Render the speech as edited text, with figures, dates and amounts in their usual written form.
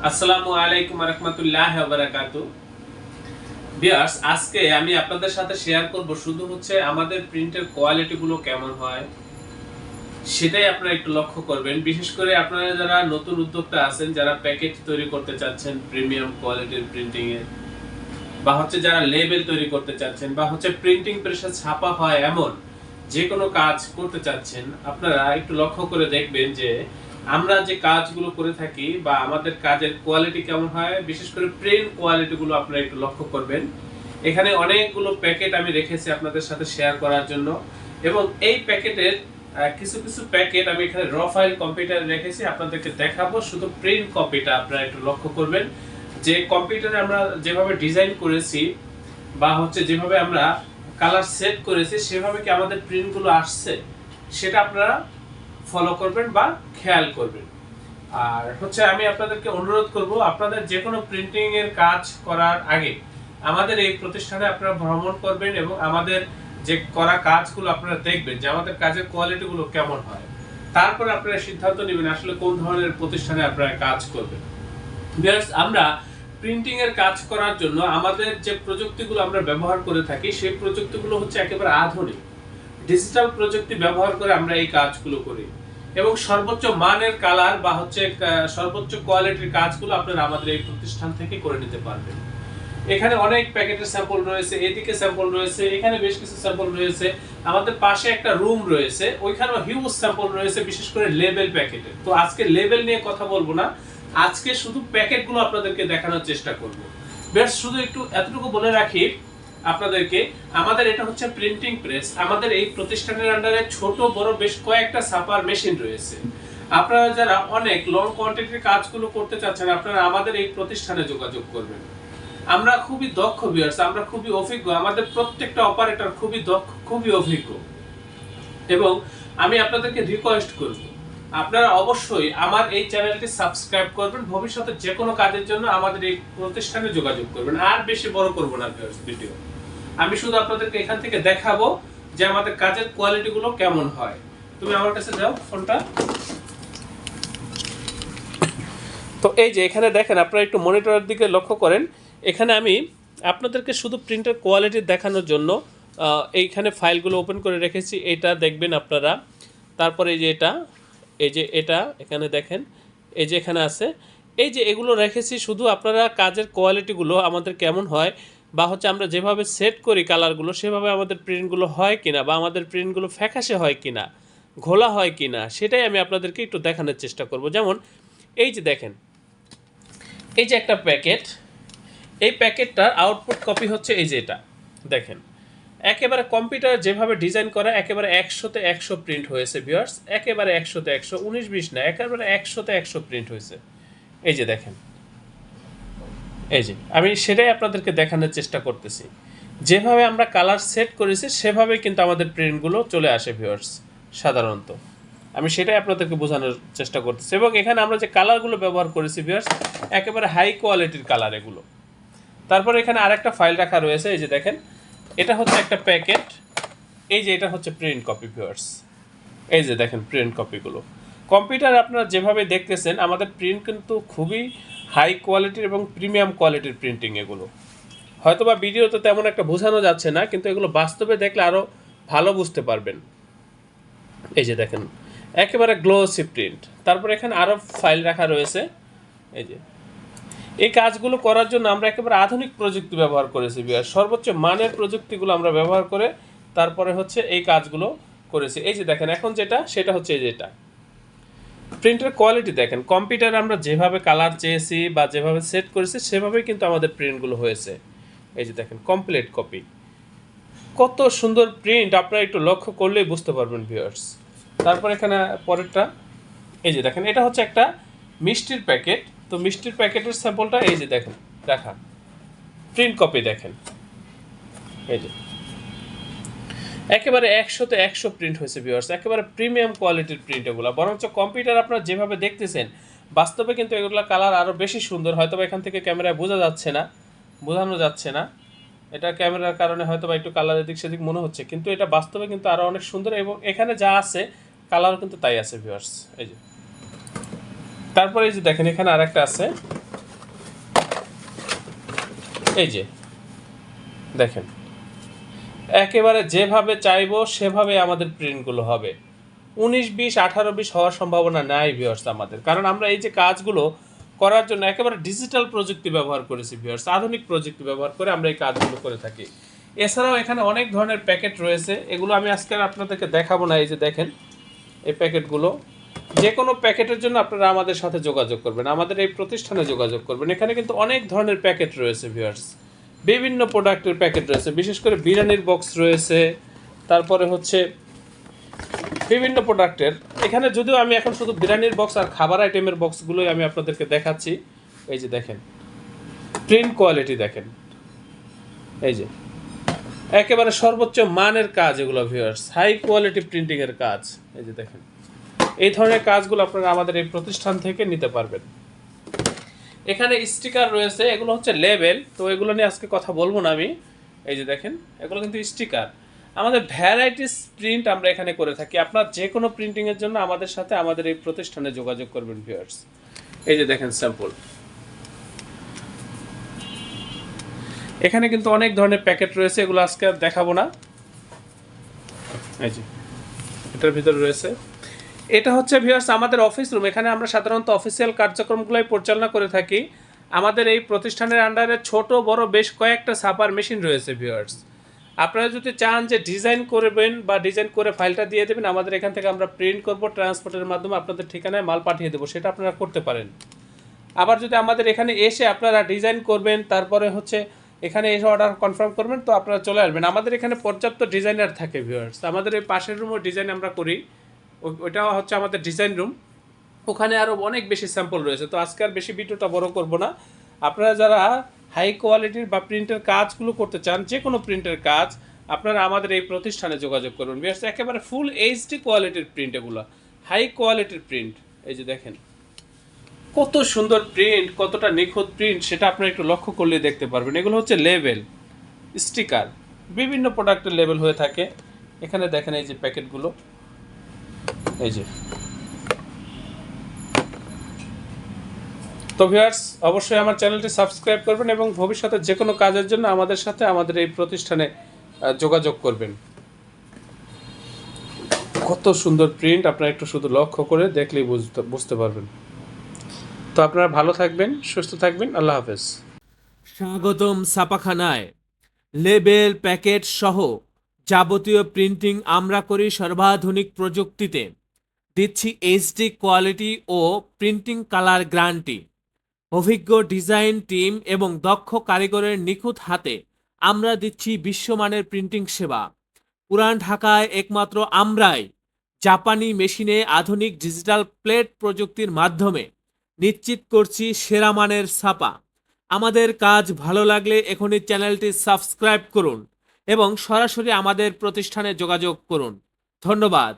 আসসালামু আলাইকুম রহমতুল্লাহ বারাকাতু। ভিউয়ার্স, আজকে আমি আপনাদের সাথে শেয়ার করব শুধু হচ্ছে আমাদের প্রিন্টের কোয়ালিটি গুলো কেমন হয় সেটাই আপনারা একটু লক্ষ্য করবেন। বিশেষ করে আপনারা যারা নতুন উদ্যোক্তা আছেন, যারা প্যাকেজ তৈরি করতে চাচ্ছেন প্রিমিয়াম কোয়ালিটির প্রিন্টিং এর, বা হচ্ছে যারা লেবেল তৈরি করতে চাচ্ছেন, বা হচ্ছে প্রিন্টিং প্রেসে ছাপা হয় এমন যে কোনো কাজ করতে চাচ্ছেন, আপনারা একটু লক্ষ্য করে দেখবেন যে আমরা যে কাজগুলো করে থাকি বা আমাদের কাজের কোয়ালিটি কেমন হয়। বিশেষ করে প্রিন্ট কোয়ালিটি গুলো আপনারা একটু লক্ষ্য করবেন। এখানে অনেকগুলো প্যাকেট আমি রেখেছি আপনাদের সাথে শেয়ার করার জন্য, এবং এই প্যাকেটের কিছু কিছু প্যাকেট আমি এখানে র ফাইল কম্পিউটারে রেখেছি, আপনাদেরকে দেখাবো। শুধু প্রিন্ট কপিটা আপনারা একটু লক্ষ্য করবেন যে কম্পিউটারে আমরা যেভাবে ডিজাইন করেছি বা হচ্ছে যেভাবে আমরা কালার সেট করেছি সেভাবে কি আমাদের প্রিন্টগুলো আসছে সেটা আপনারা ফলো করবেন বা খেয়াল করবেন। আর হচ্ছে আমি আপনাদেরকে অনুরোধ করব, আপনাদের যে কোনো প্রিন্টিং এর কাজ করার আগে আমাদের এই প্রতিষ্ঠানে আপনারা ভ্রমণ করবেন এবং আমাদের যে করা কাজগুলো আপনারা দেখবেন যে আমাদের কাজের কোয়ালিটিগুলো কেমন হয়। তারপরে আপনারা সিদ্ধান্ত নেবেন আসলে কোন ধরনের প্রতিষ্ঠানে আপনারা কাজ করবেন। আমরা প্রিন্টিং এর কাজ করার জন্য আমাদের যে প্রযুক্তিগুলো আমরা ব্যবহার করে থাকি সেই প্রযুক্তিগুলো হচ্ছে একেবারে আধুনিক ডিজিটাল প্রযুক্তি ব্যবহার করে আমরা এই কাজগুলো করি, এবং সর্বোচ্চ মানের কালার বা হচ্ছে সর্বোচ্চ কোয়ালিটির কাজগুলো আপনারা আমাদের এই প্রতিষ্ঠান থেকে করে নিতে পারবেন। এখানে অনেক প্যাকেটের স্যাম্পল রয়েছে, এদিকে স্যাম্পল রয়েছে, এখানে বেশ কিছু স্যাম্পল রয়েছে, আমাদের পাশে একটা রুম রয়েছে, ওইখানেও হিউজ স্যাম্পল রয়েছে, বিশেষ করে লেবেল প্যাকেটের। তো আজকে লেবেল নিয়ে কথা বলবো না, আজকে শুধু প্যাকেটগুলো আপনাদেরকে দেখানোর চেষ্টা করব। বেশ, শুধু একটু এতটুকু বলে রাখি আপনাদেরকে, আমাদের এটা হচ্ছে প্রিন্টিং প্রেস। আমাদের এই প্রতিষ্ঠানের আন্ডারে ছোট বড় বেশ কয়েকটা ছাপার মেশিন রয়েছে। আপনারা যারা অনেক লং কোয়ান্টিটির কাজগুলো করতে চাচ্ছেন, আপনারা আমাদের এই প্রতিষ্ঠানে যোগাযোগ করবেন। আমরা খুবই দক্ষ ভিউয়ার্স, আমরা খুবই অভিজ্ঞ, আমাদের প্রত্যেকটা অপারেটর খুবই দক্ষ, খুবই অভিজ্ঞ। এবং আমি আপনাদেরকে রিকোয়েস্ট করব, আপনারা অবশ্যই আমার এই চ্যানেলটি সাবস্ক্রাইব করবেন। ভবিষ্যতে যে কোনো কাজের জন্য আমাদের এই প্রতিষ্ঠানে যোগাযোগ করবেন। আর বেশি বড় করব না ভিউয়ার্স ভিডিও, আমি শুধু আপনাদেরকে এখান থেকে দেখাবো যে আমাদের কাজের কোয়ালিটি গুলো কেমন হয়। তুমি আমার কাছে দাও ফোনটা। তো এই যে এখানে দেখেন, আপনারা একটু মনিটরের দিকে লক্ষ্য করেন। এখানে আমি আপনাদেরকে শুধু প্রিন্টের কোয়ালিটি দেখানোর জন্য এইখানে ফাইলগুলো ওপেন করে রেখেছি, এটা দেখবেন আপনারা। তারপরে এই যে এটা এখানে দেখেন, এই যে এখানে আছে, এই যে এগুলো রেখেছি শুধু আপনারা কাজের কোয়ালিটিগুলো আমাদের কেমন হয়, বা হচ্ছে আমরা যেভাবে সেট করি কালারগুলো সেভাবে আমাদের প্রিন্টগুলো হয় কিনা, বা আমাদের প্রিন্টগুলো ফ্যাকাশে হয় কিনা, ঘোলা হয় কিনা, সেটাই আমি আপনাদেরকে একটু দেখানোর চেষ্টা করব। যেমন এই যে দেখেন, এই যে একটা প্যাকেট, এই প্যাকেটটার আউটপুট কপি হচ্ছে এই যে এটা দেখেন, একেবারে কম্পিউটার যেভাবে ডিজাইন করা একেবারে 100-তে 100 প্রিন্ট হয়েছে ভিউয়ার্স, একেবারে 100-তে 100, 19-20 না, একেবারে 100-তে 100 প্রিন্ট হয়েছে। এই যে দেখেন, এই যে আমি সেটাই আপনাদেরকে দেখানোর চেষ্টা করতেছি। যেভাবে আমরা কালার সেট করেছি সেভাবে কিন্তু আমাদের প্রিন্টগুলো চলে আসে ভিউয়ার্স সাধারণত। আমি সেটাই আপনাদেরকে বোঝানোর চেষ্টা করতেছি। এবং এখানে আমরা যে কালারগুলো ব্যবহার করেছি ভিউয়ার্স, একেবারে হাই কোয়ালিটির কালার এগুলো। তারপরে এখানে আরেকটা ফাইল রাখা রয়েছে, এই যে দেখেন, এটা হচ্ছে একটা প্যাকেট, এই যে এটা হচ্ছে প্রিন্ট কপি ভিউয়ার্স। এই যে দেখেন প্রিন্ট কপিগুলো, কম্পিউটার আপনারা যেভাবে দেখতেছেন আমাদের প্রিন্ট কিন্তু খুবই হাই কোয়ালিটির এবং প্রিমিয়াম কোয়ালিটির প্রিন্টিং। এগুলো হয়তোবা ভিডিওতে তেমন একটা বোঝানো যাচ্ছে না, কিন্তু এগুলো বাস্তবে দেখলে আরও ভালো বুঝতে পারবেন। এই যে দেখেন, একেবারে গ্লোসি প্রিন্ট। তারপর এখানে আরও ফাইল রাখা রয়েছে। এই যে এই কাজগুলো করার জন্য আমরা একেবারে আধুনিক প্রযুক্তি ব্যবহার করেছি বিয়ার, সর্বোচ্চ মানের প্রযুক্তিগুলো আমরা ব্যবহার করে তারপরে হচ্ছে এই কাজগুলো করেছি। এই যে দেখেন, এখন যেটা সেটা হচ্ছে এই যেটা প্রিন্টের কোয়ালিটি দেখেন, কম্পিউটারে আমরা যেভাবে কালার চেয়েছি বা যেভাবে সেট করেছি সেভাবেই কিন্তু আমাদের প্রিন্টগুলো হয়েছে। এই যে দেখেন কমপ্লিট কপি, কত সুন্দর প্রিন্ট, আপনারা একটু লক্ষ্য করলেই বুঝতে পারবেন ভিউয়ার্স। তারপর এখানে পরেরটা, এই যে দেখেন, এটা হচ্ছে একটা মিষ্টির প্যাকেট। তো মিষ্টির প্যাকেটের স্যাম্পলটা এই যে দেখেন, দেখা প্রিন্ট কপি দেখেন, এই যে একেবারে 100-তে 100 প্রিন্ট হয়েছে ভিউয়ার্স, একেবারে প্রিমিয়াম কোয়ালিটির প্রিন্ট এগুলো। বরঞ্চ কম্পিউটার আপনারা যেভাবে দেখতেছেন বাস্তবে কিন্তু এগুলো কালার আরও বেশি সুন্দর। হয়তো এখান থেকে ক্যামেরায় বোঝানো যাচ্ছে না, এটা ক্যামেরার কারণে হয়তো বা একটু কালার এদিক সেদিক মনে হচ্ছে, কিন্তু এটা বাস্তবে কিন্তু আরও অনেক সুন্দর। এবং এখানে যা আছে কালারও কিন্তু তাই আছে ভিউয়ার্স। এই যে তারপরে এই যে দেখেন, এখানে আরেকটা আছে, এই যে দেখেন, একেবারে যেভাবে চাইবো সেভাবে আমাদের প্রিন্টগুলো হবে। 19-20 18-20 হওয়ার সম্ভাবনা নাই ভিউয়ার্স আমাদের, কারণ আমরা এই যে কাজগুলো করার জন্য একেবারে ডিজিটাল প্রযুক্তি ব্যবহার করেছি ভিউয়ার্স, আধুনিক প্রযুক্তি ব্যবহার করে আমরা এই কাজগুলো করে থাকি। এছাড়াও এখানে অনেক ধরনের প্যাকেট রয়েছে, এগুলো আমি আজকে আপনাদেরকে দেখাবো না। এই যে দেখেন এই প্যাকেটগুলো, যে কোনো প্যাকেটের জন্য আপনারা আমাদের সাথে যোগাযোগ করবেন, আমাদের এই প্রতিষ্ঠানে যোগাযোগ করবেন। এখানে কিন্তু অনেক ধরনের প্যাকেট রয়েছে ভিউয়ার্স, বিভিন্ন প্রোডাক্টের প্যাকেট রয়েছে, বিশেষ করে বিরিয়ানির বক্স রয়েছে, তারপরে হচ্ছে বিভিন্ন প্রোডাক্টের। এখানে যদিও আমি এখন শুধু বিরিয়ানির বক্স আর খাবার আইটেমের বক্সগুলোই আমি আপনাদেরকে দেখাচ্ছি। এই যে দেখেন প্রিন্ট কোয়ালিটি দেখেন, এই যে একেবারে সর্বোচ্চ মানের কাজ এগুলো ভিউয়ার্স, হাই কোয়ালিটি প্রিন্টিংয়ের কাজ। এই যে দেখেন এই ধরনের কাজগুলো আপনারা আমাদের এই প্রতিষ্ঠান থেকে নিতে পারবেন। এখানে স্টিকার রয়েছে, এগুলো হচ্ছে লেবেল, তো এগুলো নিয়ে আজকে কথা বলবো না আমি। এই যে দেখেন এগুলো কিন্তু স্টিকার। আমাদের ভ্যারাইটিস প্রিন্ট আমরা এখানে করে থাকি। আপনার যে কোনো প্রিন্টিংয়ের জন্য আমাদের সাথে আমাদের এই প্রতিষ্ঠানে যোগাযোগ করবেন ভিউয়ার্স। এই যে দেখেন স্যাম্পল, এখানে কিন্তু অনেক ধরনের প্যাকেট রয়েছে, এগুলো আজকে আর দেখাবো না। এই যে এটার ভিতরে রয়েছে, এটা হচ্ছে ভিউয়ার্স আমাদের অফিস রুম। এখানে আমরা সাধারণত অফিসিয়াল কার্যক্রমগুলোই পরিচালনা করে থাকি। আমাদের এই প্রতিষ্ঠানের আন্ডারে ছোট বড় বেশ কয়েকটা ছাপার মেশিন রয়েছে ভিউয়ার্স। আপনারা যদি চান যে ডিজাইন করবেন বা ডিজাইন করে ফাইলটা দিয়ে দেবেন, আমাদের এখান থেকে আমরা প্রিন্ট করব, ট্রান্সপোর্টের মাধ্যমে আপনাদের ঠিকানায় মাল পাঠিয়ে দেবো, সেটা আপনারা করতে পারেন। আবার যদি আমাদের এখানে এসে আপনারা ডিজাইন করবেন, তারপরে হচ্ছে এখানে এসে অর্ডার কনফার্ম করবেন, তো আপনারা চলে আসবেন। আমাদের এখানে পর্যাপ্ত ডিজাইনার থাকে ভিউয়ার্স। আমাদের এই পাশের রুমও ডিজাইন আমরা করি, ওইটা হচ্ছে আমাদের ডিজাইন রুম। ওখানে আরও অনেক বেশি স্যাম্পল রয়েছে, তো আজকে আর বেশি ভিডিওটা বড় করব না। আপনারা যারা হাই কোয়ালিটির বা প্রিন্টের কাজগুলো করতে চান, যে কোনো প্রিন্টের কাজ, আপনারা আমাদের এই প্রতিষ্ঠানে যোগাযোগ করুন। বিশেষ একেবারে ফুল এইচডি কোয়ালিটির প্রিন্ট, এগুলো হাই কোয়ালিটির প্রিন্ট। এই যে দেখেন কত সুন্দর প্রিন্ট, কতটা নিখুঁত প্রিন্ট, সেটা আপনারা একটু লক্ষ্য করলে দেখতে পারবেন। এগুলো হচ্ছে লেবেল, স্টিকার, বিভিন্ন প্রোডাক্টের লেবেল হয়ে থাকে। এখানে দেখেন এই যে প্যাকেটগুলো, এই যে। তো ভিউয়ার্স অবশ্যই আমার চ্যানেলটি সাবস্ক্রাইব করবেন এবং ভবিষ্যতে যে কোনো কাজের জন্য আমাদের সাথে আমাদের এই প্রতিষ্ঠানে যোগাযোগ করবেন। কত সুন্দর প্রিন্ট, আপনারা একটু শুধু লক্ষ্য করে দেখলেই বুঝতে পারবেন। তো আপনারা ভালো থাকবেন, সুস্থ থাকবেন, আল্লাহ হাফেজ। স্বাগতম ছাপাখানায়। লেবেল, প্যাকেট সহ যাবতীয় প্রিন্টিং আমরা করি সর্বাধুনিক প্রযুক্তিতে। দিচ্ছি এইচডি কোয়ালিটি ও প্রিন্টিং কালার গ্যারান্টি। অভিজ্ঞ ডিজাইন টিম এবং দক্ষ কারিগরের নিখুঁত হাতে আমরা দিচ্ছি বিশ্বমানের প্রিন্টিং সেবা। পুরান ঢাকায় একমাত্র আমরাই জাপানি মেশিনে আধুনিক ডিজিটাল প্লেট প্রযুক্তির মাধ্যমে নিশ্চিত করছি সেরা মানের ছাপা। আমাদের কাজ ভালো লাগলে এখনই চ্যানেলটি সাবস্ক্রাইব করুন এবং সরাসরি আমাদের প্রতিষ্ঠানে যোগাযোগ করুন। ধন্যবাদ।